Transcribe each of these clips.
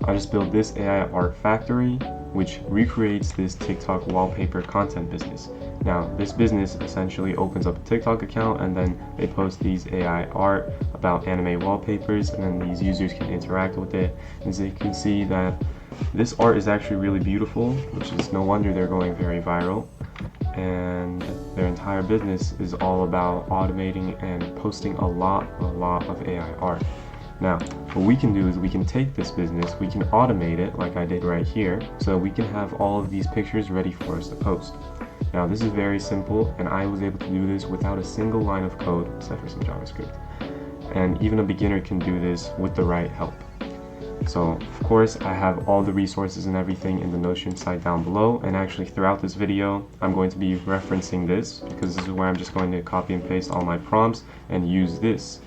I just built this AI art factory, which recreates this TikTok wallpaper content business. Now, this business essentially opens up a TikTok account and then they post these AI art about anime wallpapers, and then these users can interact with it. As you can see that this art is actually really beautiful, which is no wonder they're going very viral. And their entire business is all about automating and posting a lot of AI art. Now, what we can do is we can take this business, we can automate it like I did right here, so we can have all of these pictures ready for us to post. Now, this is very simple, and I was able to do this without a single line of code, except for some JavaScript. And even a beginner can do this with the right help. So, of course, I have all the resources and everything in the Notion site down below, and actually throughout this video, I'm going to be referencing this, because this is where I'm just going to copy and paste all my prompts and use this.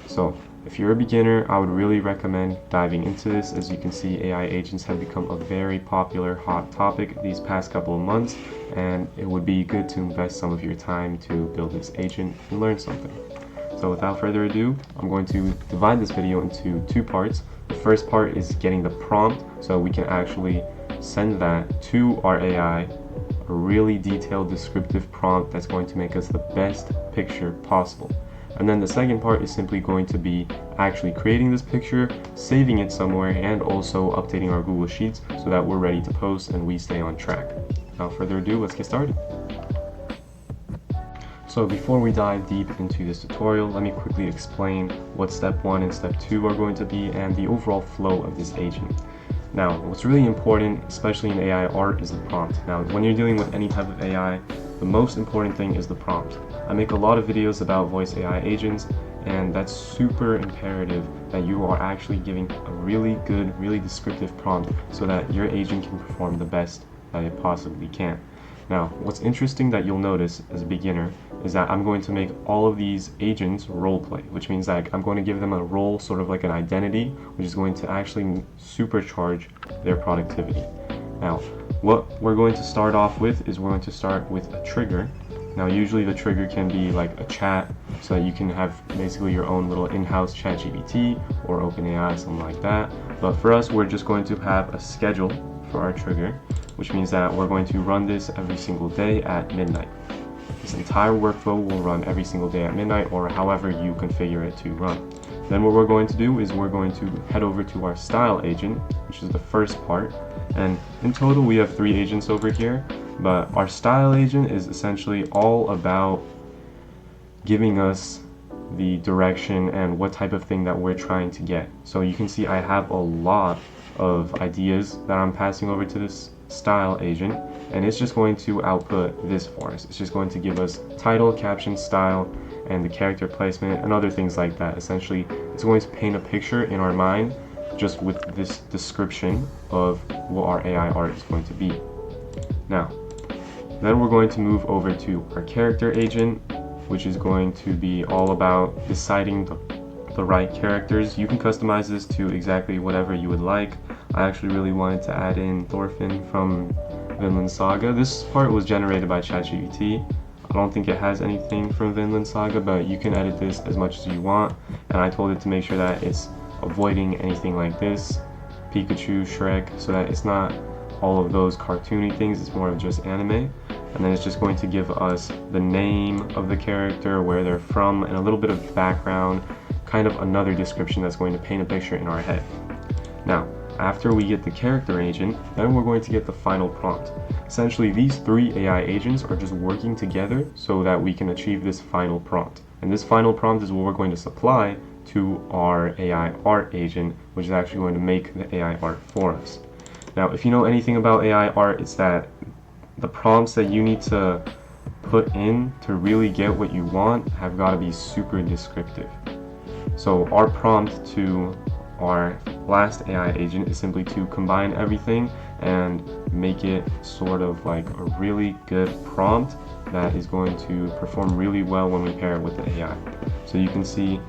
So, if you're a beginner, I would really recommend diving into this. As you can see, AI agents have become a very popular hot topic these past couple of months, and it would be good to invest some of your time to build this agent and learn something. So without further ado, I'm going to divide this video into two parts. The first part is getting the prompt, so we can actually send that to our AI, a really detailed descriptive prompt that's going to make us the best picture possible. And then the second part is simply going to be actually creating this picture, saving it somewhere, and also updating our Google Sheets so that we're ready to post and we stay on track. Without further ado, let's get started. So before we dive deep into this tutorial, let me quickly explain what step 1 and step 2 are going to be and the overall flow of this agent. Now, what's really important, especially in AI art, is the prompt. Now, when you're dealing with any type of AI, the most important thing is the prompt. I make a lot of videos about voice AI agents, and that's super imperative that you are actually giving a really good, really descriptive prompt so that your agent can perform the best that it possibly can. Now, what's interesting that you'll notice as a beginner is that I'm going to make all of these agents role play, which means that I'm going to give them a role, sort of like an identity, which is going to actually supercharge their productivity. Now, what we're going to start off with is we're going to start with a trigger. Now, usually the trigger can be like a chat, so that you can have basically your own little in-house chat GPT or OpenAI, something like that. But for us, we're just going to have a schedule for our trigger, which means that we're going to run this every single day at midnight. This entire workflow will run every single day at midnight, or however you configure it to run. Then what we're going to do is we're going to head over to our style agent, which is the first part. And in total, we have 3 agents over here, but our style agent is essentially all about giving us the direction and what type of thing that we're trying to get. So you can see I have a lot of ideas that I'm passing over to this style agent, and it's just going to output this for us. It's just going to give us title, caption, style, and the character placement and other things like that. Essentially, it's going to paint a picture in our mind just with this description of what our AI art is going to be. Now, then we're going to move over to our character agent, which is going to be all about deciding the right characters. You can customize this to exactly whatever you would like. I actually really wanted to add in Thorfinn from Vinland Saga. This part was generated by ChatGPT. I don't think it has anything from Vinland Saga, but you can edit this as much as you want. And I told it to make sure that it's avoiding anything like this, Pikachu, Shrek, so that it's not all of those cartoony things, it's more of just anime. And then it's just going to give us the name of the character, where they're from, and a little bit of background, kind of another description that's going to paint a picture in our head. Now, after we get the character agent, then we're going to get the final prompt. Essentially, these 3 AI agents are just working together so that we can achieve this final prompt. And this final prompt is what we're going to supply to our AI art agent, which is actually going to make the AI art for us. Now, if you know anything about AI art, it's that the prompts that you need to put in to really get what you want have got to be super descriptive. So our prompt to our last AI agent is simply to combine everything and make it sort of like a really good prompt that is going to perform really well when we pair it with the AI. So you can see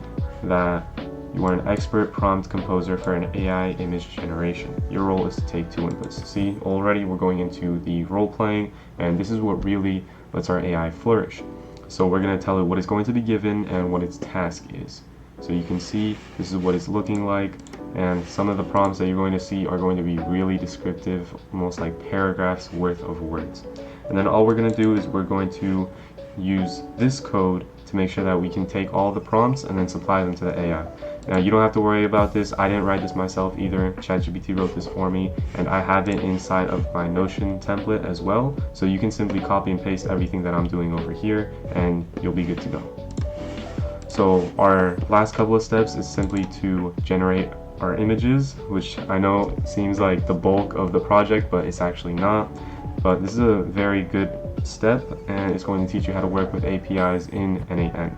that you are an expert prompt composer for an AI image generation. Your role is to take 2 inputs. See, already we're going into the role playing, and this is what really lets our AI flourish. So we're going to tell it what is going to be given and what its task is. So you can see this is what it's looking like. and some of the prompts that you're going to see are going to be really descriptive, almost like paragraphs worth of words. And then all we're going to do is we're going to use this code to make sure that we can take all the prompts and then supply them to the AI. Now you don't have to worry about this. I didn't write this myself either. ChatGPT wrote this for me, and I have it inside of my Notion template as well. So you can simply copy and paste everything that I'm doing over here and you'll be good to go. So our last couple of steps is simply to generate our images, which I know seems like the bulk of the project, but it's actually not. But this is a very good step, and it's going to teach you how to work with APIs in n8n.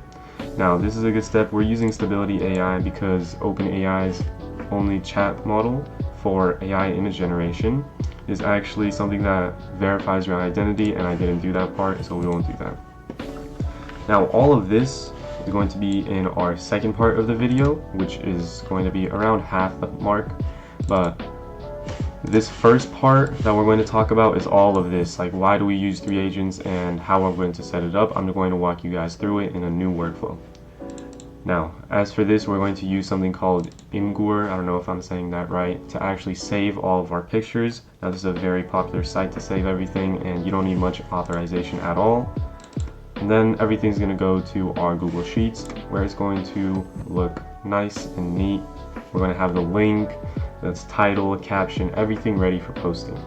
Now this is a good step. We're using Stability AI because OpenAI's only chat model for AI image generation is actually something that verifies your identity, and I didn't do that part, so we won't do that. Now all of this is going to be in our second part of the video, which is going to be around half the mark. But this first part that we're going to talk about is all of this, like why do we use 3 agents and how we're going to set it up. I'm going to walk you guys through it in a new workflow. Now, as for this, we're going to use something called Imgur, I don't know if I'm saying that right, to actually save all of our pictures. Now this is a very popular site to save everything, and you don't need much authorization at all. And then everything's going to go to our Google Sheets, where it's going to look nice and neat. We're going to have the link, that's title, caption, everything ready for posting.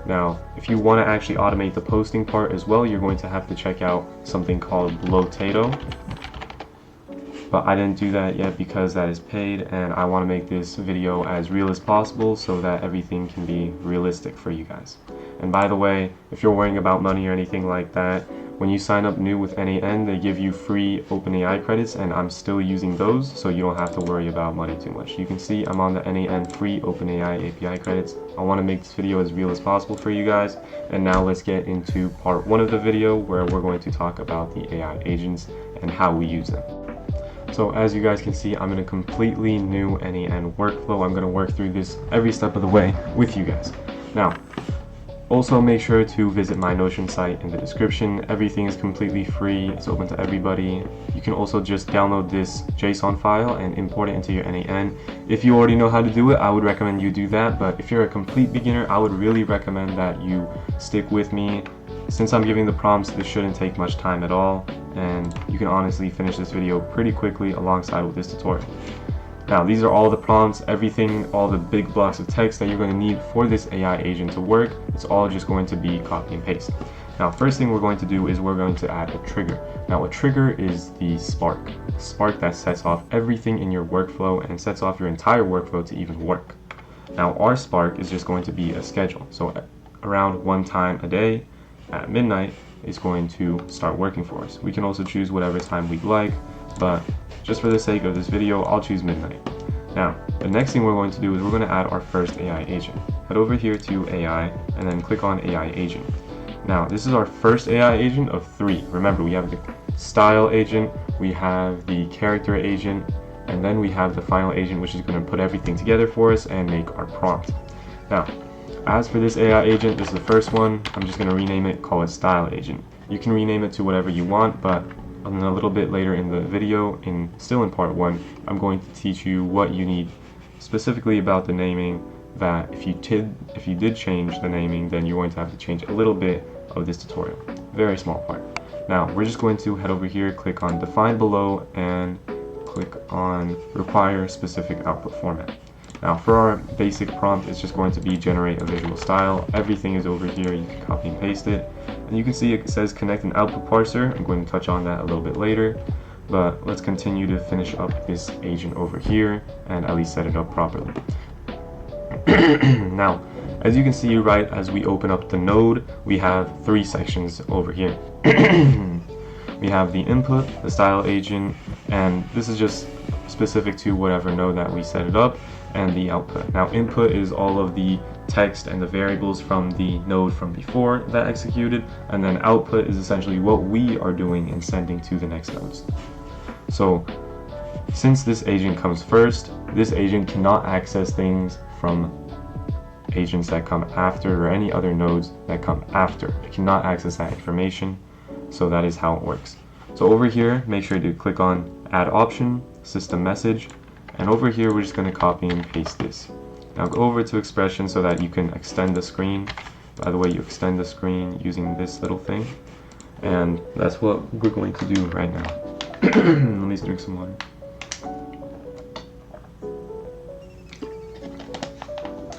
Now, if you want to actually automate the posting part as well, you're going to have to check out something called Blotato. But I didn't do that yet because that is paid, and I want to make this video as real as possible so that everything can be realistic for you guys. And by the way, if you're worrying about money or anything like that, when you sign up new with n8n, they give you free OpenAI credits, and I'm still using those, so you don't have to worry about money too much. You can see I'm on the n8n free OpenAI API credits. I want to make this video as real as possible for you guys. And now let's get into part 1 of the video, where we're going to talk about the AI agents and how we use them. So as you guys can see, I'm in a completely new n8n workflow. I'm going to work through this every step of the way with you guys. Now, also make sure to visit my Notion site in the description. Everything is completely free. It's open to everybody. You can also just download this JSON file and import it into your n8n. If you already know how to do it, I would recommend you do that. But if you're a complete beginner, I would really recommend that you stick with me. Since I'm giving the prompts, this shouldn't take much time at all, and you can honestly finish this video pretty quickly alongside with this tutorial. Now these are all the prompts, everything, all the big blocks of text that you're going to need for this AI agent to work. It's all just going to be copy and paste. Now first thing we're going to do is we're going to add a trigger. Now a trigger is the spark that sets off everything in your workflow and sets off your entire workflow to even work. Now our spark is just going to be a schedule. So around 1 time a day at midnight is going to start working for us. We can also choose whatever time we'd like, but just for the sake of this video, I'll choose midnight. Now, the next thing we're going to do is we're going to add our first AI agent. Head over here to AI and then click on AI agent. Now, this is our first AI agent of 3. Remember, we have the style agent, we have the character agent, and then we have the final agent, which is going to put everything together for us and make our prompt. Now, as for this AI agent, this is the first one. I'm just going to rename it, call it style agent. You can rename it to whatever you want, but a little bit later in the video, still in part 1, I'm going to teach you what you need specifically about the naming, that if you did change the naming, then you're going to have to change a little bit of this tutorial. Very small part. Now we're just going to head over here, click on define below, and click on require specific output format. Now for our basic prompt, it's just going to be generate a visual style. Everything is over here, you can copy and paste it. And you can see it says connect an output parser. I'm going to touch on that a little bit later. But let's continue to finish up this agent over here and at least set it up properly. Now, as you can see, right as we open up the node, we have 3 sections over here. We have the input, the style agent, and this is just specific to whatever node that we set it up, and the output. Now input is all of the text and the variables from the node from before that executed, and then output is essentially what we are doing and sending to the next nodes. So since this agent comes first, this agent cannot access things from agents that come after or any other nodes that come after. It cannot access that information, so that is how it works. So over here, make sure to click on add option, system message, And over here, we're just going to copy and paste this. Now go over to expression so that you can extend the screen. By the way, you extend the screen using this little thing. And that's what we're going to do right now. Let me drink some water.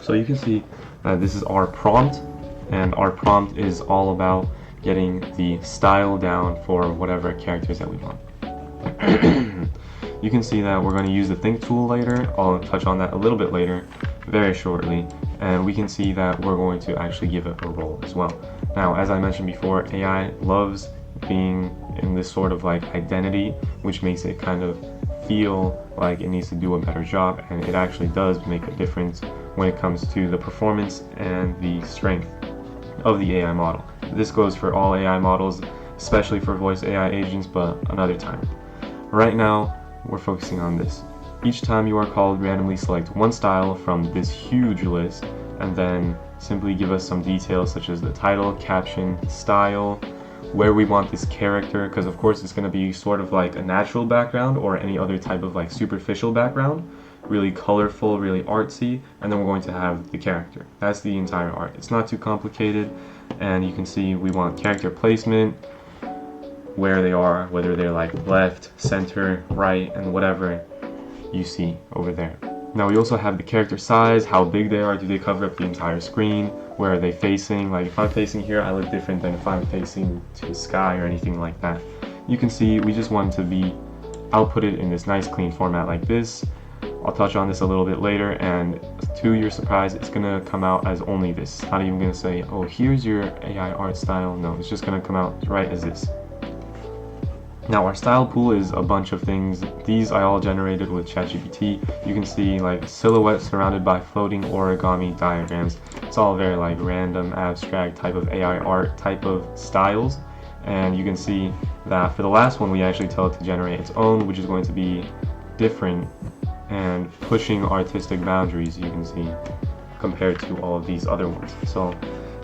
So you can see this is our prompt, and our prompt is all about getting the style down for whatever characters that we want. You can see that we're going to use the think tool later. I'll touch on that a little bit later, very shortly, and we can see that we're going to actually give it a role as well. Now, as I mentioned before, AI loves being in this sort of like identity, which makes it kind of feel like it needs to do a better job, and it actually does make a difference when it comes to the performance and the strength of the AI model. This goes for all AI models, especially for voice AI agents, but another time. Right now, we're focusing on this. Each time you are called, randomly select one style from this huge list, and then simply give us some details such as the title, caption, style, where we want this character, because of course it's going to be sort of like a natural background or any other type of like superficial background, really colorful, really artsy, and then we're going to have the character. That's the entire art. It's not too complicated, and you can see we want character placement, where they are, whether they're like left, center, right, and whatever you see over there. Now we also have the character size, how big they are, do they cover up the entire screen, where are they facing, like if I'm facing here I look different than if I'm facing to the sky or anything like that. You can see we just want to be outputted in this nice clean format like this. I'll touch on this a little bit later, and to your surprise it's going to come out as only this. It's not even going to say, oh, here's your AI art style. No, it's just going to come out right as this. Now our style pool is a bunch of things. These I all generated with ChatGPT. You can see like silhouettes surrounded by floating origami diagrams. It's all very like random, abstract type of AI art type of styles. And you can see that for the last one we actually tell it to generate its own, which is going to be different and pushing artistic boundaries, you can see, compared to all of these other ones. So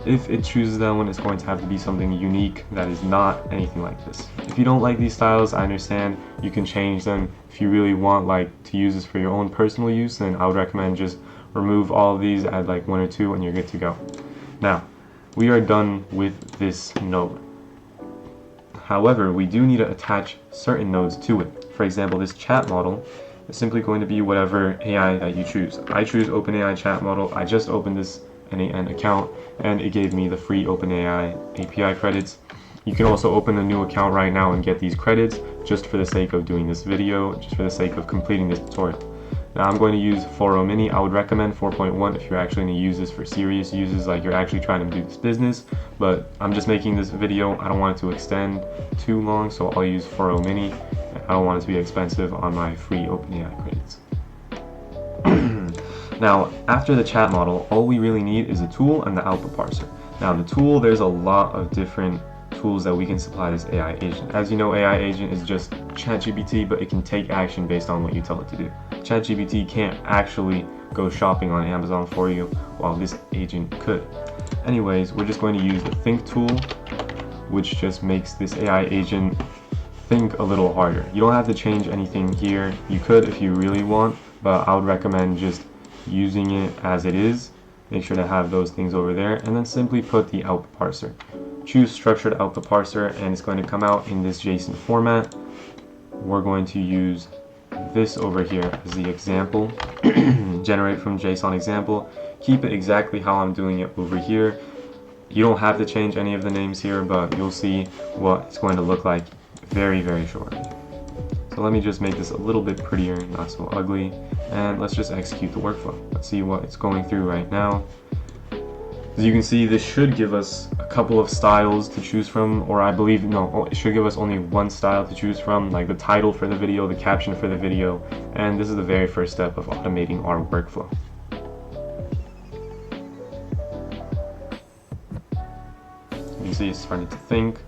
if it chooses that one, it's going to have to be something unique that is not anything like this. If you don't like these styles, I understand. You can change them. If you really want like to use this for your own personal use, then I would recommend just remove all of these, add like one or two, and you're good to go. Now, we are done with this node. However, we do need to attach certain nodes to it. For example, this chat model is simply going to be whatever AI that you choose. I choose OpenAI chat model. I just opened this n8n account and it gave me the free OpenAI API credits. You can also open a new account right now and get these credits just for the sake of doing this video, just for the sake of completing this tutorial. Now I'm going to use 4.0 mini. I would recommend 4.1 if you're actually going to use this for serious uses, like you're actually trying to do this business, but I'm just making this video. I don't want it to extend too long, so I'll use 4.0 mini. I don't want it to be expensive on my free OpenAI credits. Now, after the chat model, all we really need is a tool and the output parser. Now, the tool, there's a lot of different tools that we can supply this AI agent. As you know, AI agent is just ChatGPT, but it can take action based on what you tell it to do. ChatGPT can't actually go shopping on Amazon for you, while this agent could. Anyways, we're just going to use the think tool, which just makes this AI agent think a little harder. You don't have to change anything here. You could if you really want, but I would recommend just using it as it is. Make sure to have those things over there, and then simply put the output parser. Choose structured output parser, and it's going to come out in this JSON format. We're going to use this over here as the example. Generate from JSON example. Keep it exactly how I'm doing it over here. You don't have to change any of the names here, but you'll see what it's going to look like very, very shortly. So let me just make this a little bit prettier, not so ugly, and let's just execute the workflow. Let's see what it's going through right now. As you can see, this should give us a couple of styles to choose from, or I believe, no, it should give us only one style to choose from, like the title for the video, the caption for the video, and this is the very first step of automating our workflow. You can see it's starting to think.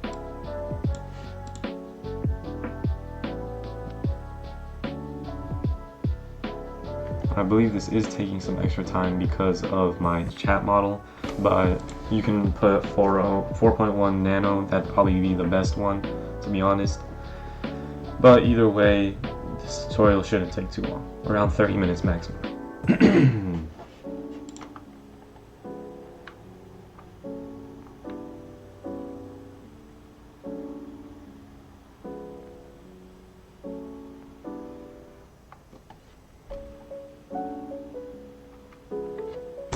I believe this is taking some extra time because of my chat model, but you can put 4.1 nano. That'd probably be the best one, to be honest. But either way, This tutorial shouldn't take too long, around 30 minutes maximum.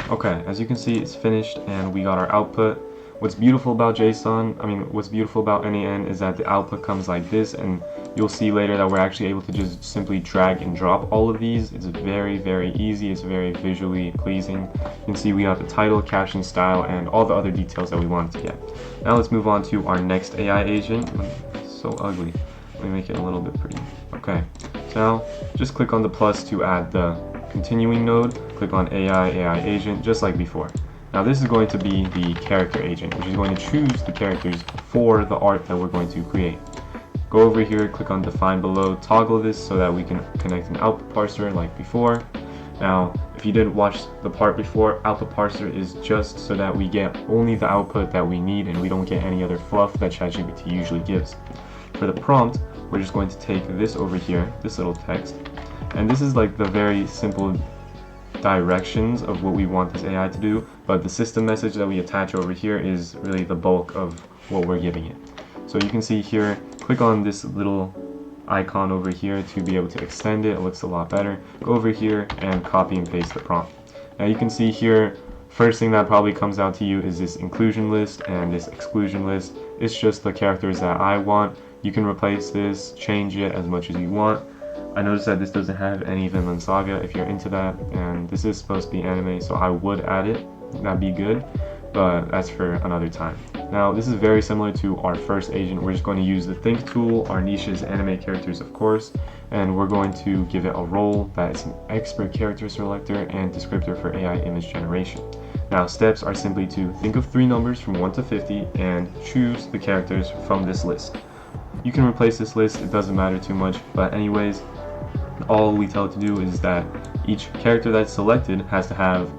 Okay, as you can see, it's finished and we got our output. What's beautiful about what's beautiful about n8n is that the output comes like this, and you'll see later that we're actually able to just simply drag and drop all of these. It's very, very easy. It's very visually pleasing. You can see we have the title, caption, style, and all the other details that we wanted to get. Now let's move on to our next AI agent. It's so ugly. Let me make it a little bit pretty. Okay, so now just click on the plus to add the continuing node, click on AI agent just like before. Now this is going to be the character agent, which is going to choose the characters for the art that we're going to create. Go over here, click on define below, toggle this so that we can connect an output parser like before. Now if you didn't watch the part before, output parser is just so that we get only the output that we need and we don't get any other fluff that ChatGPT usually gives. For the prompt, we're just going to take this over here, this little text, and this is like the very simple directions of what we want this AI to do, but the system message that we attach over here is really the bulk of what we're giving it. So you can see here, click on this little icon over here to be able to extend it. It looks a lot better. Go over here and copy and paste the prompt. Now you can see here, first thing that probably comes out to you is this inclusion list and this exclusion list. It's just the characters that I want. You can replace this, change it as much as you want. I noticed that this doesn't have any Vinland Saga if you're into that, and this is supposed to be anime, so I would add it. That'd be good, but that's for another time. Now this is very similar to our first agent. We're just going to use the think tool. Our niche is anime characters, of course, and we're going to give it a role that is an expert character selector and descriptor for AI image generation. Now steps are simply to think of 3 numbers from 1 to 50 and choose the characters from this list. You can replace this list, it doesn't matter too much, but anyways, all we tell it to do is that each character that's selected has to have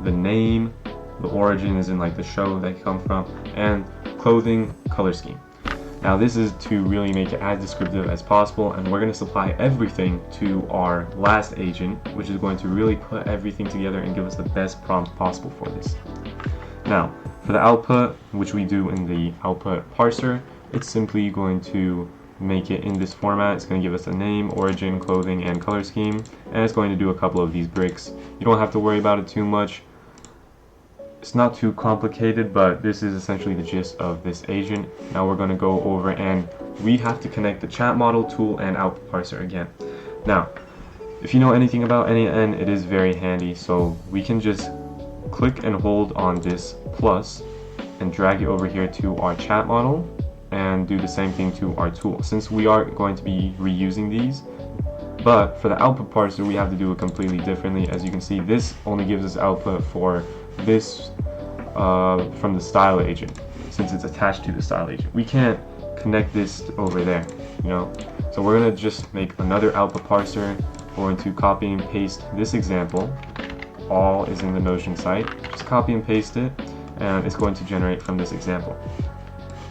the name, the origin is in like the show they come from, and clothing, color scheme. Now this is to really make it as descriptive as possible, and we're going to supply everything to our last agent, which is going to really put everything together and give us the best prompt possible for this. Now for the output, which we do in the output parser, it's simply going to make it in this format. It's going to give us a name, origin, clothing, and color scheme, and it's going to do a couple of these bricks. You don't have to worry about it too much. It's not too complicated, but this is essentially the gist of this agent. Now we're going to go over and we have to connect the chat model, tool, and output parser again. Now, if you know anything about n8n, it is very handy, so we can just click and hold on this plus and drag it over here to our chat model and do the same thing to our tool, since we are going to be reusing these. But for the output parser, we have to do it completely differently. As you can see, this only gives us output for this from the style agent, since it's attached to the style agent. We can't connect this over there, you know. So we're going to just make another output parser. We're going to copy and paste this example. All is in the Notion site. Just copy and paste it, and it's going to generate from this example.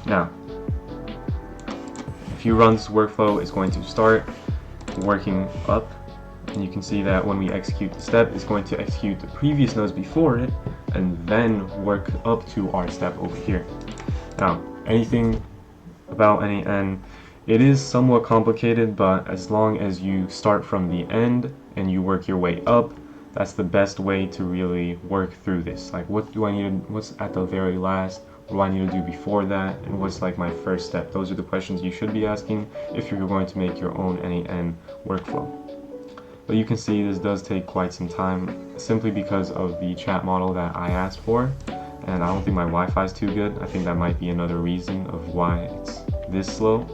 Now, if you run this workflow, it's going to start working up, and you can see that when we execute the step, it's going to execute the previous nodes before it and then work up to our step over here. Now, anything about n8n, it is somewhat complicated, but as long as you start from the end and you work your way up, that's the best way to really work through this. Like, what do I need? What's at the very last? What do I need to do before that? And what's like my first step? Those are the questions you should be asking if you're going to make your own n8n workflow. But you can see this does take quite some time, simply because of the chat model that I asked for, and I don't think my Wi-Fi is too good. I think that might be another reason of why it's this slow.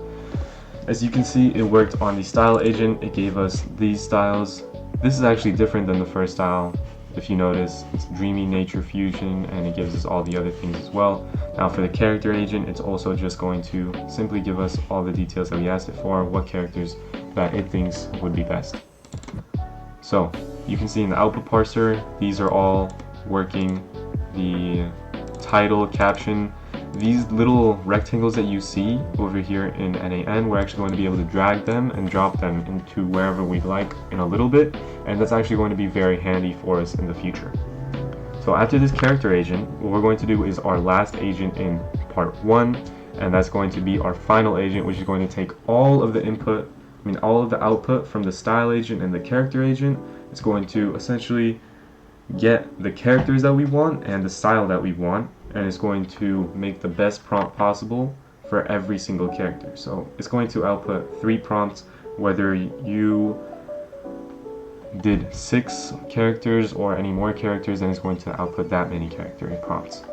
As you can see, it worked on the style agent. It gave us these styles. This is actually different than the first style. If you notice, it's dreamy nature fusion, and it gives us all the other things as well. Now for the character agent, it's also just going to simply give us all the details that we asked it for, what characters that it thinks would be best. So you can see in the output parser, these are all working. The title, caption, these little rectangles that you see over here in n8n, we're actually going to be able to drag them and drop them into wherever we'd like in a little bit, and that's actually going to be very handy for us in the future. So after this character agent, what we're going to do is our last agent in part 1, and that's going to be our final agent, which is going to take all of the all of the output from the style agent and the character agent. It's going to essentially get the characters that we want and the style that we want, and it's going to make the best prompt possible for every single character. So it's going to output 3 prompts, whether you did 6 characters or any more characters, then it's going to output that many character prompts.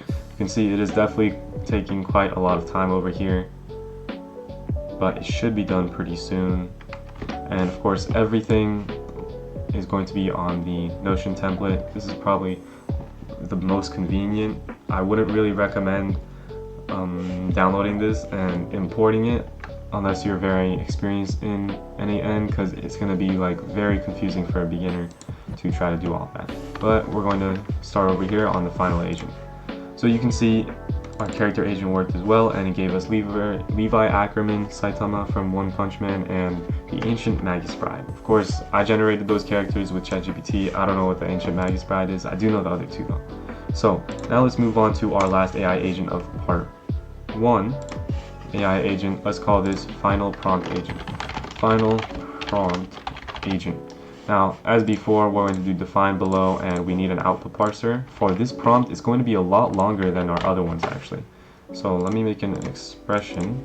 You can see it is definitely taking quite a lot of time over here, but it should be done pretty soon. And of course everything is going to be on the Notion template. This is probably the most convenient. I wouldn't really recommend downloading this and importing it unless you're very experienced in n8n, because it's going to be like very confusing for a beginner to try to do all that. But we're going to start over here on the final agent. So you can see our character agent worked as well, and it gave us Levi Ackerman, Saitama from One Punch Man, and the Ancient Magus Bride. Of course, I generated those characters with ChatGPT. I don't know what the Ancient Magus Bride is. I do know the other 2 though. So now let's move on to our last AI agent of part 1. AI agent, let's call this Final Prompt Agent. Final Prompt Agent. Now, as before, we're going to do define below, and we need an output parser. For this prompt, it's going to be a lot longer than our other ones actually. So let me make an expression,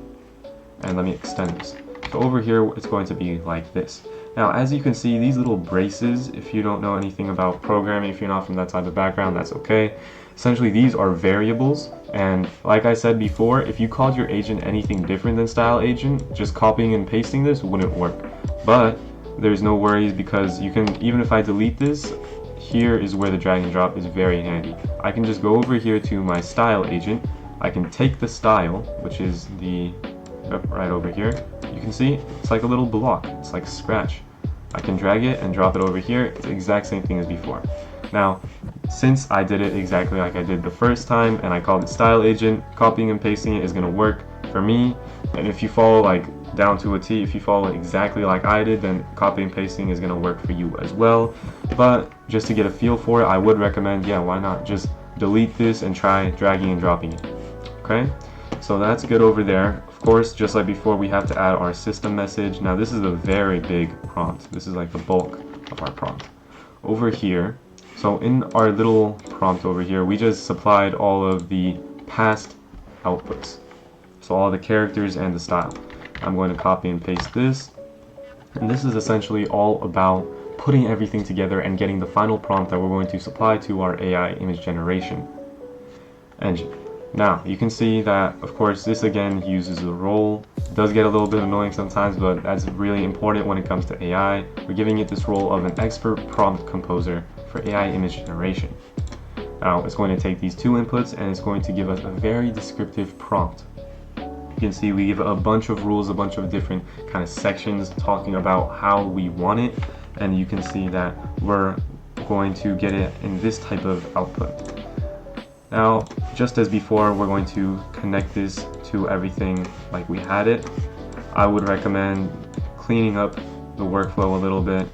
and let me extend this. So over here, it's going to be like this. Now, as you can see, these little braces, if you don't know anything about programming, if you're not from that type of background, that's okay. Essentially, these are variables, and like I said before, if you called your agent anything different than style agent, just copying and pasting this wouldn't work. But there's no worries, because you can, even if I delete this, here is where the drag and drop is very handy. I can just go over here to my style agent. I can take the style, which is the right over here. You can see it's like a little block. It's like Scratch. I can drag it and drop it over here. It's the exact same thing as before. Now, since I did it exactly like I did the first time, and I called it style agent, copying and pasting it is going to work for me. And if you follow like down to a T, if you follow exactly like I did, then copy and pasting is going to work for you as well. But just to get a feel for it, I would recommend, yeah, why not just delete this and try dragging and dropping it. Okay, so that's good over there. Of course, just like before, we have to add our system message. Now this is a very big prompt. This is like the bulk of our prompt. Over here, so in our little prompt over here, we just supplied all of the past outputs. So all the characters and the style. I'm going to copy and paste this. And this is essentially all about putting everything together and getting the final prompt that we're going to supply to our AI image generation engine. Now, you can see that, of course, this again uses a role. It does get a little bit annoying sometimes, but that's really important when it comes to AI. We're giving it this role of an expert prompt composer for AI image generation. Now, it's going to take these 2 inputs, and it's going to give us a very descriptive prompt. You can see we give a bunch of rules, a bunch of different kind of sections talking about how we want it, and you can see that we're going to get it in this type of output. Now, just as before, we're going to connect this to everything like we had it. I would recommend cleaning up the workflow a little bit.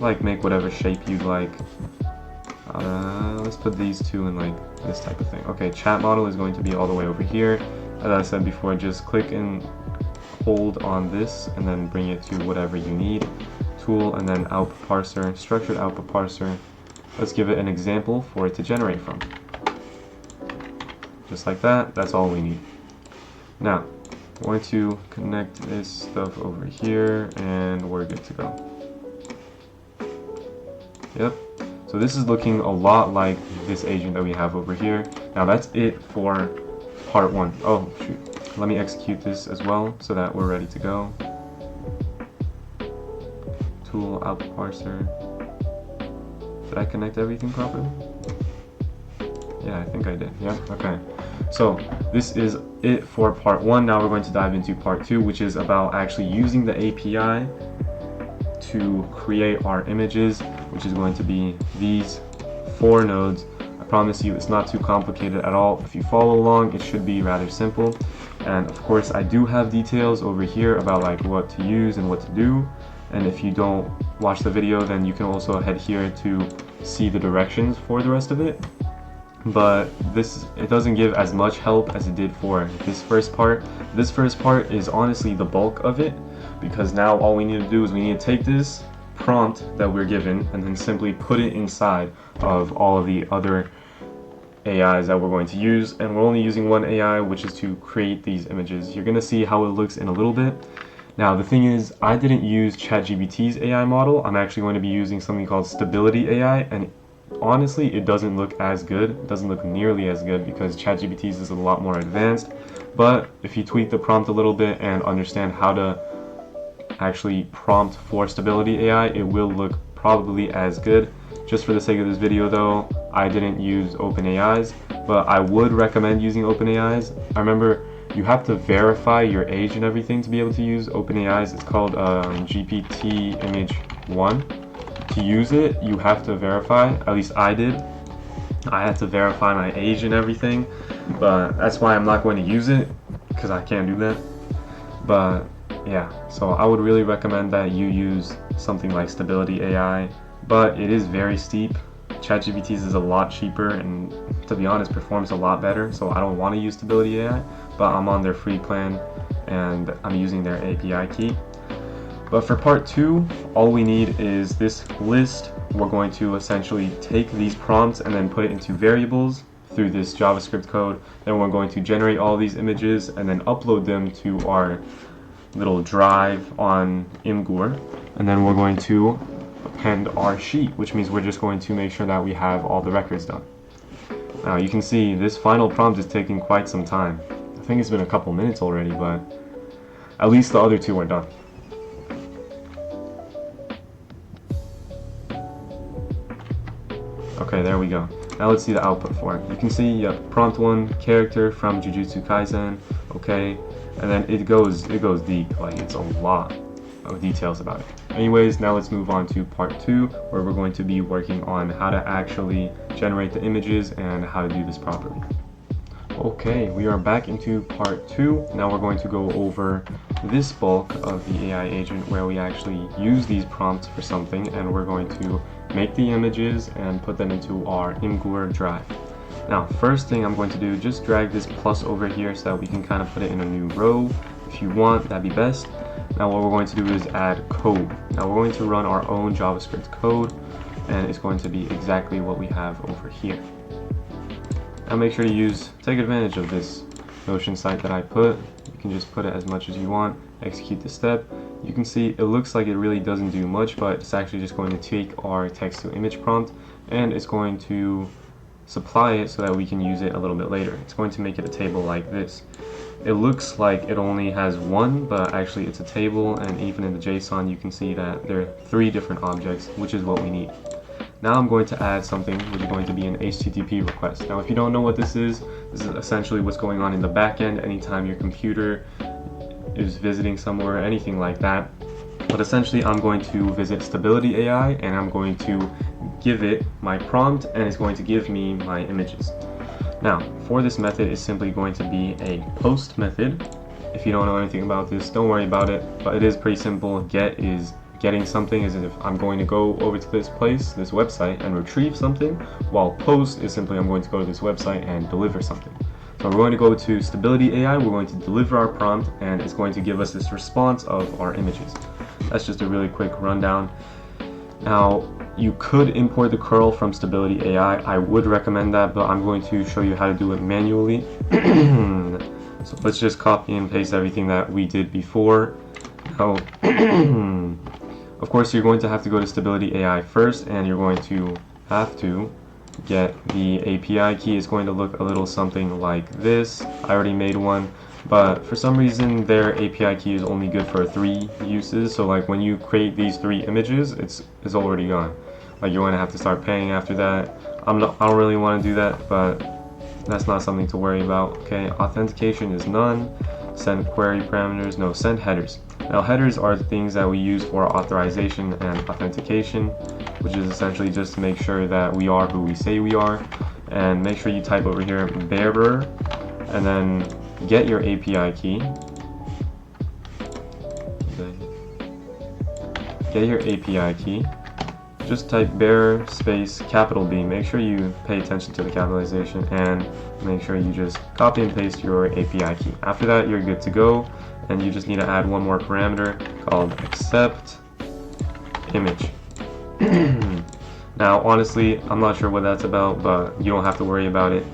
Like, make whatever shape you'd like. Let's put these 2 in like this type of thing. Okay, chat model is going to be all the way over here. As I said before, just click and hold on this and then bring it to whatever you need. Tool and then output parser, structured output parser. Let's give it an example for it to generate from. Just like that, that's all we need. Now, I'm going to connect this stuff over here and we're good to go. Yep. So this is looking a lot like this agent that we have over here. Now that's it for part 1. Oh, shoot. Let me execute this as well so that we're ready to go. Tool, output parser. Did I connect everything properly? Yeah, I think I did. Yeah, okay. So this is it for part 1. Now we're going to dive into part 2, which is about actually using the API to create our images, which is going to be these 4 nodes. I promise you it's not too complicated at all. If you follow along, it should be rather simple. And of course, I do have details over here about like what to use and what to do. And if you don't watch the video, then you can also head here to see the directions for the rest of it. But it doesn't give as much help as it did for this first part. This first part is honestly the bulk of it, because now all we need to do is we need to take this prompt that we're given and then simply put it inside of all of the other AIs that we're going to use. And we're only using one AI, which is to create these images. You're going to see how it looks in a little bit. Now the thing is, I didn't use ChatGPT's AI model. I'm actually going to be using something called Stability AI, and honestly it doesn't look as good. It doesn't look nearly as good because ChatGPT's is a lot more advanced. But if you tweak the prompt a little bit and understand how to actually prompt for Stability AI, it will look probably as good. Just for the sake of this video though, I didn't use OpenAI's, but I would recommend using OpenAI's. I remember you have to verify your age and everything to be able to use OpenAI's. It's called GPT Image 1. To use it, you have to verify, at least I did. I had to verify my age and everything, but that's why I'm not going to use it, because I can't do that. But yeah, so I would really recommend that you use something like Stability AI, but it is very steep. ChatGPT's is a lot cheaper and, to be honest, performs a lot better, so I don't want to use Stability AI, but I'm on their free plan and I'm using their API key. But for part 2, all we need is this list. We're going to essentially take these prompts and then put it into variables through this JavaScript code. Then we're going to generate all these images and then upload them to our little drive on Imgur. And then we're going to append our sheet, which means we're just going to make sure that we have all the records done. Now you can see this final prompt is taking quite some time. I think it's been a couple minutes already, but at least the other two are done. Okay, there we go. Now let's see the output for it. You can see prompt 1, character from Jujutsu Kaisen, okay, and then it goes deep, like it's a lot of details about it. Anyways, now let's move on to part 2, where we're going to be working on how to actually generate the images and how to do this properly. Okay, we are back into part 2. Now we're going to go over this bulk of the AI agent where we actually use these prompts for something, and we're going to make the images and put them into our Imgur drive. Now, first thing I'm going to do, just drag this plus over here so that we can kind of put it in a new row. If you want, that'd be best. Now what we're going to do is add code. Now we're going to run our own JavaScript code, and it's going to be exactly what we have over here. Now make sure to take advantage of this Notion site that I put. You can just put it as much as you want, execute the step. You can see it looks like it really doesn't do much, but it's actually just going to take our text to image prompt and it's going to supply it so that we can use it a little bit later. It's going to make it a table like this. It looks like it only has one, but actually it's a table, and even in the JSON you can see that there are 3 different objects, which is what we need. Now I'm going to add something which is going to be an HTTP request. Now if you don't know what this is essentially what's going on in the back end anytime your computer is visiting somewhere or anything like that. But essentially I'm going to visit Stability AI and I'm going to give it my prompt and it's going to give me my images. Now for this method is simply going to be a post method. If you don't know anything about this, don't worry about it, but it is pretty simple. Get is getting something as if I'm going to go over to this place, this website, and retrieve something, while post is simply I'm going to go to this website and deliver something. So we're going to go to Stability AI, we're going to deliver our prompt, and it's going to give us this response of our images. That's just a really quick rundown. Now, you could import the curl from Stability AI. I would recommend that, but I'm going to show you how to do it manually. So let's just copy and paste everything that we did before. Now, of course, you're going to have to go to Stability AI first, and you're going to have to get the API key. It's going to look a little something like this. I already made one, but for some reason their API key is only good for 3 uses. So like when you create these 3 images, it's already gone. Like you're going to have to start paying after that. I don't really want to do that, but that's not something to worry about. Okay, authentication is none. Send query parameters, no, send headers. Now headers are the things that we use for authorization and authentication, which is essentially just to make sure that we are who we say we are. and make sure you type over here bearer, and then get your API key. Get your API key. Just type bearer space capital B. Make sure you pay attention to the capitalization, and make sure you just copy and paste your API key. After that, you're good to go, and you just need to add one more parameter called accept image. Now, honestly, I'm not sure what that's about, but you don't have to worry about it.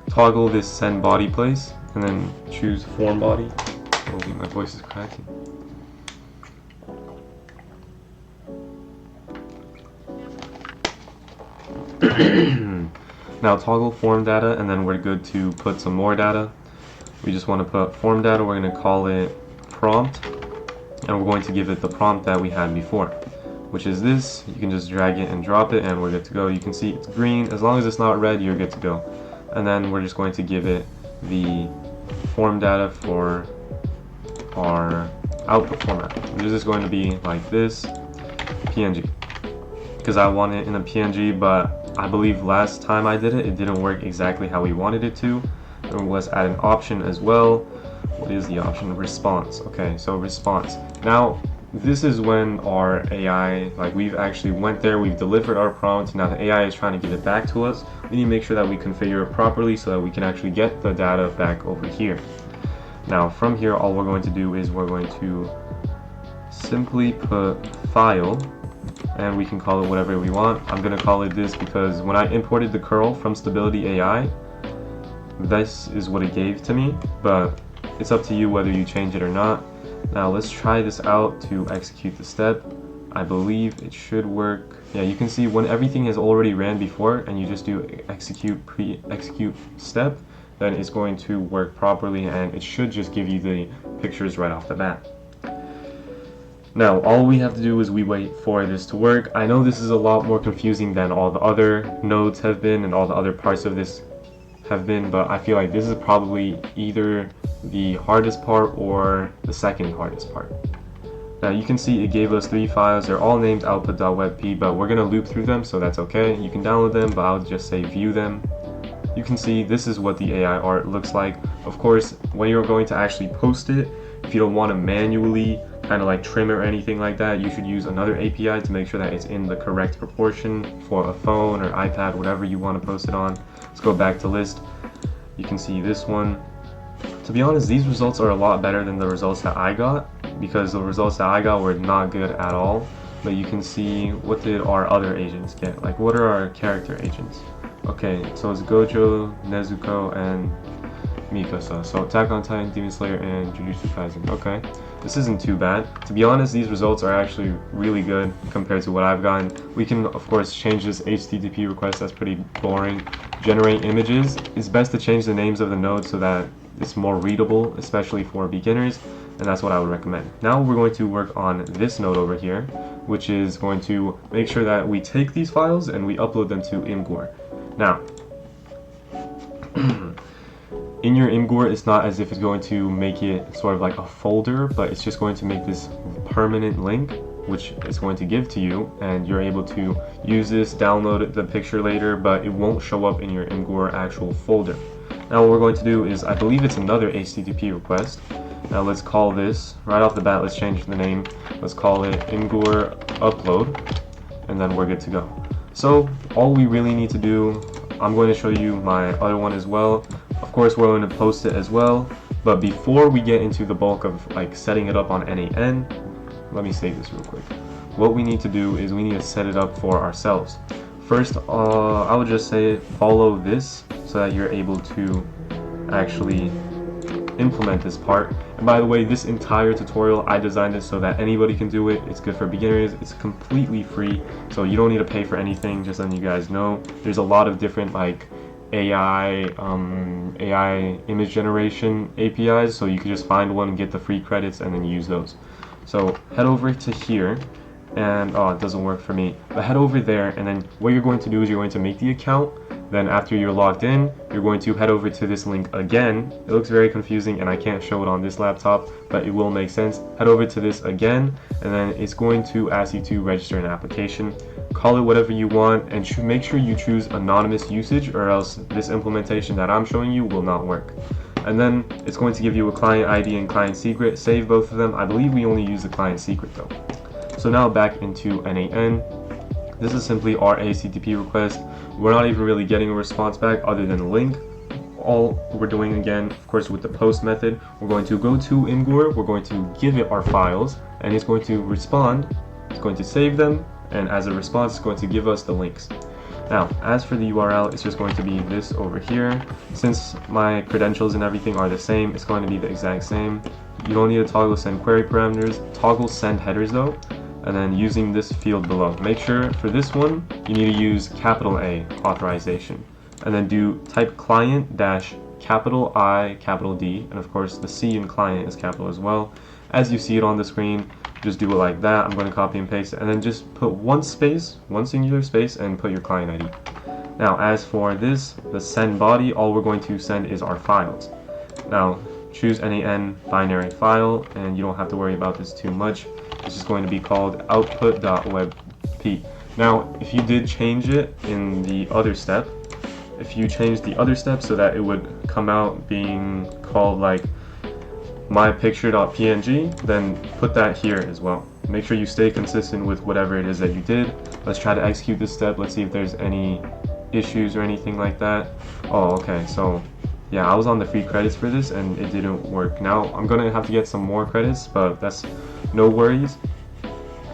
Toggle this send body place, and then choose form body. Oh, my voice is cracking. Now toggle form data, and then we're good to put some more data. We just want to put form data. We're going to call it prompt, and we're going to give it the prompt that we had before, which is this. You can just drag it and drop it, and we're good to go. You can see it's green. As long as it's not red, you're good to go. And then we're just going to give it the form data for our output format, which is just going to be like this, PNG, because I want it in a PNG, but I believe last time I did it, it didn't work exactly how we wanted it to. And let's add an option as well. What is the option? Response. Okay, so response. Now, this is when our AI, like we've actually went there, we've delivered our prompt, now the AI is trying to give it back to us. We need to make sure that we configure it properly so that we can actually get the data back over here. Now, from here, all we're going to do is we're going to simply put file, and we can call it whatever we want. I'm going to call it this because when I imported the curl from Stability AI, this is what it gave to me, but it's up to you whether you change it or not. Now let's try this out to execute the step. I believe it should work. Yeah, you can see when everything has already ran before and you just do execute pre-execute step, then it's going to work properly, and it should just give you the pictures right off the bat. Now, all we have to do is we wait for this to work. I know this is a lot more confusing than all the other nodes have been and all the other parts of this have been, but I feel like this is probably either the hardest part or the second hardest part. Now, you can see it gave us 3 files. They're all named output.webp, but we're going to loop through them, so that's okay. You can download them, but I'll just say view them. You can see this is what the AI art looks like. Of course, when you're going to actually post it, if you don't want to manually kind of like trim it or anything like that, you should use another API to make sure that it's in the correct proportion for a phone or iPad, whatever you want to post it on. Let's go back to list. You can see this one. To be honest, these results are a lot better than the results that I got, because the results that I got were not good at all. But you can see, what did our other agents get? Like, what are our character agents? Okay, so it's Gojo, Nezuko, and Mikasa. So Attack on Titan, Demon Slayer, and Jujutsu Kaisen. Okay, this isn't too bad. To be honest, these results are actually really good compared to what I've gotten. We can, of course, change this HTTP request. That's pretty boring. Generate images. It's best to change the names of the nodes so that it's more readable, especially for beginners, and that's what I would recommend. Now we're going to work on this node over here, which is going to make sure that we take these files and we upload them to Imgur. Now, in your Imgur, it's not as if it's going to make it sort of like a folder, but it's just going to make this permanent link, which it's going to give to you, and you're able to use this, download the picture later, but it won't show up in your Imgur actual folder. Now what we're going to do is, I believe it's another HTTP request. Now let's call this, right off the bat, let's change the name. Let's call it Imgur upload, and then we're good to go. So all we really need to do, I'm going to show you my other one as well. Of course, we're going to post it as well, but before we get into the bulk of like setting it up on n8n, let me save this real quick. What we need to do is we need to set it up for ourselves. First, I would just say follow this so that you're able to actually implement this part. And by the way, this entire tutorial, I designed it so that anybody can do it. It's good for beginners. It's completely free, so you don't need to pay for anything, just letting you guys know. There's a lot of different like AI image generation APIs, so you can just find one and get the free credits and then use those. So head over to here, and oh, it doesn't work for me. But head over there, and then what you're going to do is you're going to make the account. Then after you're logged in, you're going to head over to this link again. It looks very confusing and I can't show it on this laptop, but it will make sense. Head over to this again, and then it's going to ask you to register an application. Call it whatever you want, and make sure you choose anonymous usage, or else this implementation that I'm showing you will not work. And then it's going to give you a client ID and client secret. Save both of them. I believe we only use the client secret though. So now back into n8n. This is simply our HTTP request. We're not even really getting a response back other than a link. All we're doing, again, of course, with the post method, we're going to go to Imgur, we're going to give it our files, and it's going to respond, it's going to save them, and as a response, it's going to give us the links. Now, as for the URL, it's just going to be this over here. Since my credentials and everything are the same, it's going to be the exact same. You don't need to toggle send query parameters, toggle send headers though, and then using this field below. Make sure for this one, you need to use capital A authorization, and then do type client dash capital I, capital D, and of course the C in client is capital as well. As you see it on the screen, just do it like that. I'm going to copy and paste it, and then just put one space, one singular space, and put your client ID. Now, as for this, the send body, all we're going to send is our files. Now, choose n8n binary file, and you don't have to worry about this too much. It's just going to be called output.webp. Now, if you did change it in the other step, if you change the other step so that it would come out being called like mypicture.png, then put that here as well. Make sure you stay consistent with whatever it is that you did. Let's try to execute this step. Let's see if there's any issues or anything like that. Oh, okay, so yeah, I was on the free credits for this and it didn't work. Now I'm gonna have to get some more credits, but that's no worries.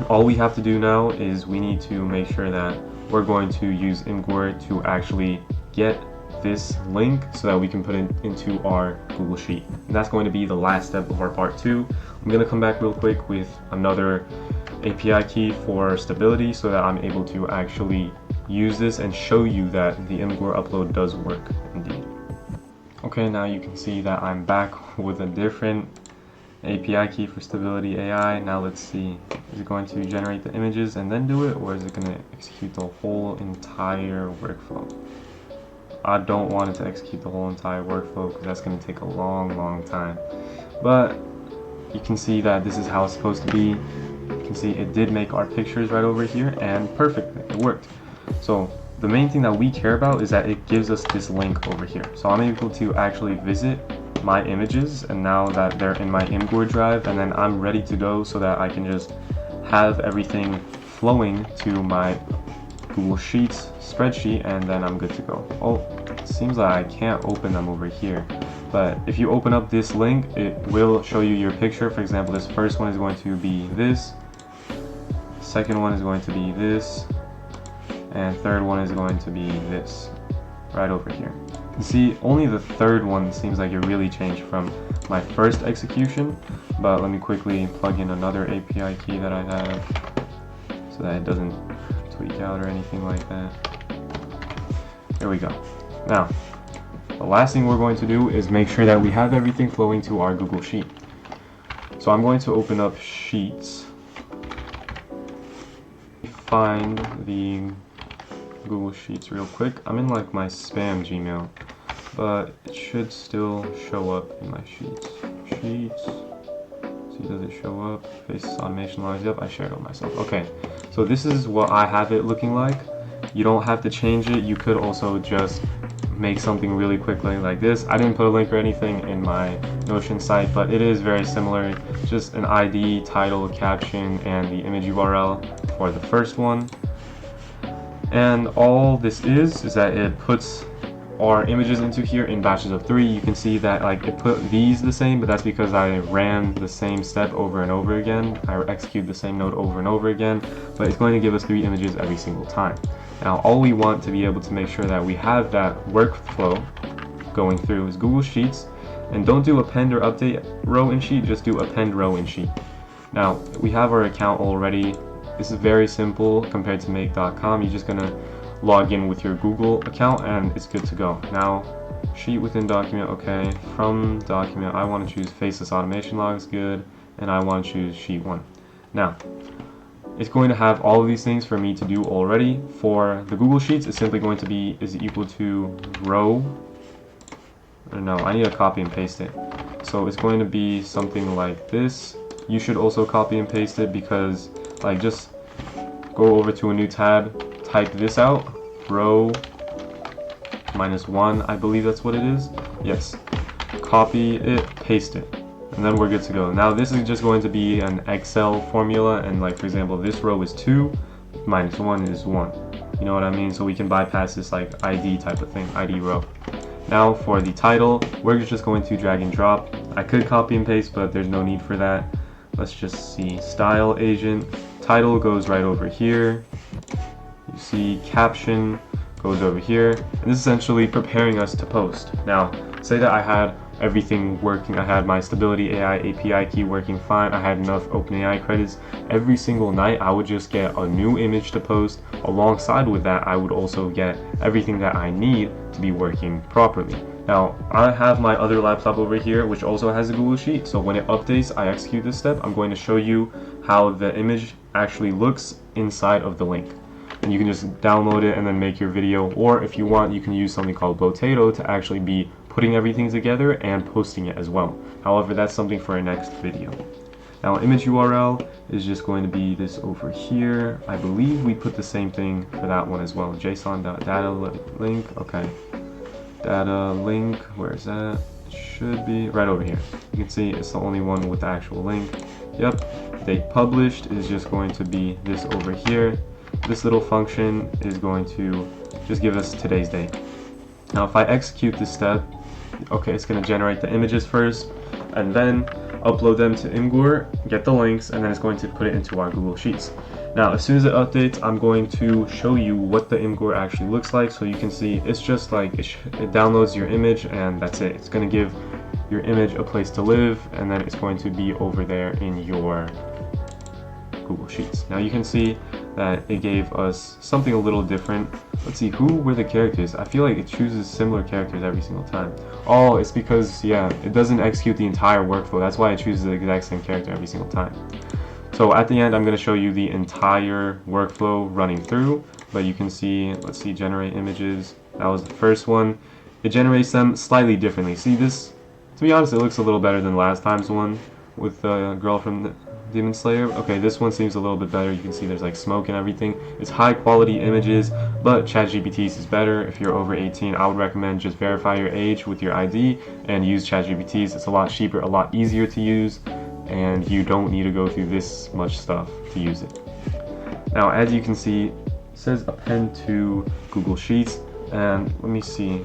All we have to do now is we need to make sure that we're going to use Imgur to actually get this link so that we can put it into our Google Sheet. And that's going to be the last step of our part 2. I'm going to come back real quick with another API key for stability so that I'm able to actually use this and show you that the Imgur upload does work indeed. Okay, now you can see that I'm back with a different API key for stability AI. Now let's see, is it going to generate the images and then do it, or is it going to execute the whole entire workflow? I don't want it to execute the whole entire workflow because that's going to take a long time. But you can see that this is how it's supposed to be. You can see it did make our pictures right over here, and perfect, it worked. So the main thing that we care about is that it gives us this link over here. So I'm able to actually visit my images, and now that they're in my Imgur drive, and then I'm ready to go so that I can just have everything flowing to my Google Sheets spreadsheet, and then I'm good to go. Oh, it seems like I can't open them over here, but if you open up this link, it will show you your picture. For example, this first one is going to be this, second one is going to be this, and third one is going to be this right over here. You see, only the third one seems like it really changed from my first execution, but let me quickly plug in another API key that I have so that it doesn't tweak out or anything like that. There we go. Now, the last thing we're going to do is make sure that we have everything flowing to our Google Sheet. So I'm going to open up Sheets, find the Google Sheets real quick. I'm in like my spam Gmail, but it should still show up in my Sheets. See, does it show up? Faceless automation logs. Yep, I shared it myself. Okay, so this is what I have it looking like. You don't have to change it. You could also just make something really quickly like this. I didn't put a link or anything in my Notion site, but it is very similar. Just an ID, title, caption, and the image URL for the first one. And all this is that it puts our images into here in batches of 3. You can see that like it put these the same, but that's because I ran the same step over and over again. I execute the same node over and over again, but it's going to give us 3 images every single time. Now all we want to be able to make sure that we have that workflow going through is Google Sheets, and don't do append or update row in Sheet, just do append row in Sheet. Now we have our account already. This is very simple compared to make.com. You're just gonna log in with your Google account and it's good to go. Now, sheet within document, okay. From document, I want to choose Faceless automation logs, good, and I want to choose sheet 1. Now, it's going to have all of these things for me to do already. For the Google Sheets, it's simply going to be is equal to row. No, I need to copy and paste it. So it's going to be something like this. You should also copy and paste it, because like just go over to a new tab, type this out, row -1, I believe that's what it is. Yes. Copy it, paste it, and then we're good to go. Now this is just going to be an Excel formula, and like for example, this row is 2, -1 is 1. You know what I mean? So we can bypass this like ID type of thing, ID row. Now for the title, we're just going to drag and drop. I could copy and paste, but there's no need for that. Let's just see, style agent, title goes right over here. You see caption goes over here, and this is essentially preparing us to post. Now, say that I had everything working, I had my Stability AI API key working fine, I had enough OpenAI credits. Every single night I would just get a new image to post. Alongside with that, I would also get everything that I need to be working properly. Now, I have my other laptop over here, which also has a Google Sheet, so when it updates, I execute this step. I'm going to show you how the image actually looks inside of the link. And you can just download it and then make your video, or if you want, you can use something called Potato to actually be putting everything together and posting it as well. However, that's something for our next video. Now, image URL is just going to be this over here. I believe we put the same thing for that one as well. JSON.data link, okay. Data link, where is that? It should be right over here. You can see it's the only one with the actual link. Yep, date published is just going to be this over here. This little function is going to just give us today's date. Now if I execute this step, okay, it's going to generate the images first, and then upload them to Imgur, get the links, and then it's going to put it into our Google Sheets. Now as soon as it updates, I'm going to show you what the Imgur actually looks like, so you can see it's just like it downloads your image and that's it. It's going to give your image a place to live, and then it's going to be over there in your Google Sheets. Now you can see that it gave us something a little different. Let's see, who were the characters? I feel like it chooses similar characters every single time. Oh, it's because, yeah, it doesn't execute the entire workflow. That's why it chooses the exact same character every single time. So at the end, I'm going to show you the entire workflow running through, but you can see, let's see, generate images. That was the first one. It generates them slightly differently. See this? To be honest, it looks a little better than last time's one with the girl from the Demon Slayer. Okay, this one seems a little bit better. You can see there's like smoke and everything. It's high quality images, but ChatGPT's is better. If you're over 18, I would recommend just verify your age with your ID and use ChatGPT's. It's a lot cheaper, a lot easier to use, and you don't need to go through this much stuff to use it. Now, as you can see, it says append to Google Sheets, and let me see,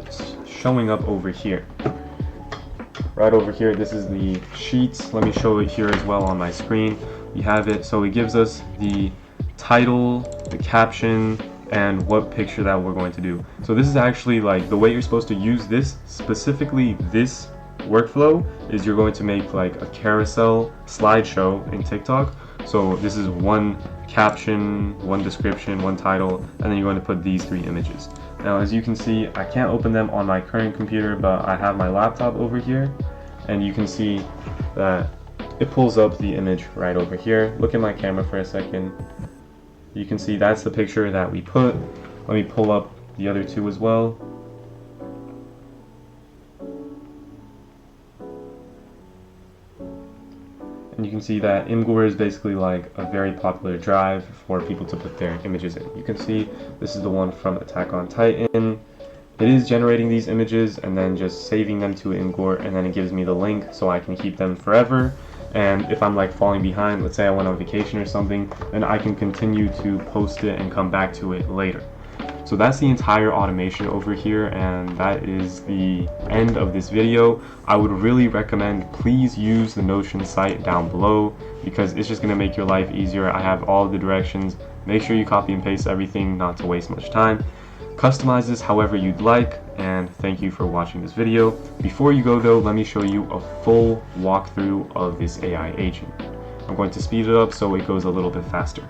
it's showing up over here. Right over here, this is the sheets. Let me show it here as well on my screen. We have it, so it gives us the title, the caption, and what picture that we're going to do. So this is actually like the way you're supposed to use this, specifically this workflow, is you're going to make like a carousel slideshow in TikTok. So this is one caption, one description, one title, and then you're going to put these 3 images. Now as you can see, I can't open them on my current computer, but I have my laptop over here, and you can see that it pulls up the image right over here. Look at my camera for a second. You can see that's the picture that we put. Let me pull up the other 2 as well. And you can see that Imgur is basically like a very popular drive for people to put their images in. You can see this is the one from Attack on Titan. It is generating these images and then just saving them to Imgur, and then it gives me the link so I can keep them forever. And if I'm like falling behind, let's say I went on vacation or something, then I can continue to post it and come back to it later. So that's the entire automation over here, and that is the end of this video. I would really recommend please use the Notion site down below, because it's just going to make your life easier. I have all the directions. Make sure you copy and paste everything not to waste much time. Customize this however you'd like, and thank you for watching this video. Before you go though, let me show you a full walkthrough of this AI agent. I'm going to speed it up so it goes a little bit faster.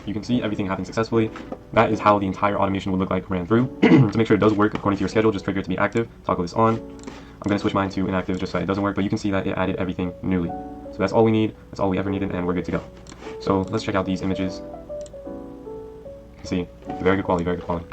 you can see everything happened successfully. That is how the entire automation would look like ran through. To make sure it does work according to your schedule, just trigger it to be active, toggle this on. I'm going to switch mine to inactive just so it doesn't work, but you can see that it added everything newly. So that's all we need, that's all we ever needed, and we're good to go. So let's check out these images. You can see, very good quality, very good quality.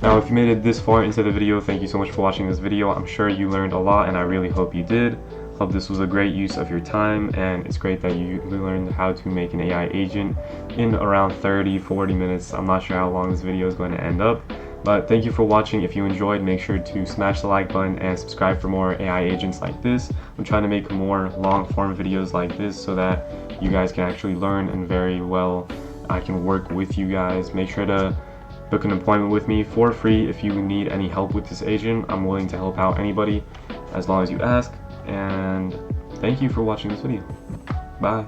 Now, if you made it this far into the video, thank you so much for watching this video. I'm sure you learned a lot, and I really hope you did. Hope this was a great use of your time, and it's great that you learned how to make an AI agent in around 30-40 minutes. I'm not sure how long this video is going to end up, but thank you for watching. If you enjoyed, make sure to smash the like button and subscribe for more AI agents like this. I'm trying to make more long-form videos like this so that you guys can actually learn, and very well I can work with you guys. Make sure to book an appointment with me for free if you need any help with this agent. I'm willing to help out anybody as long as you ask. And thank you for watching this video. Bye.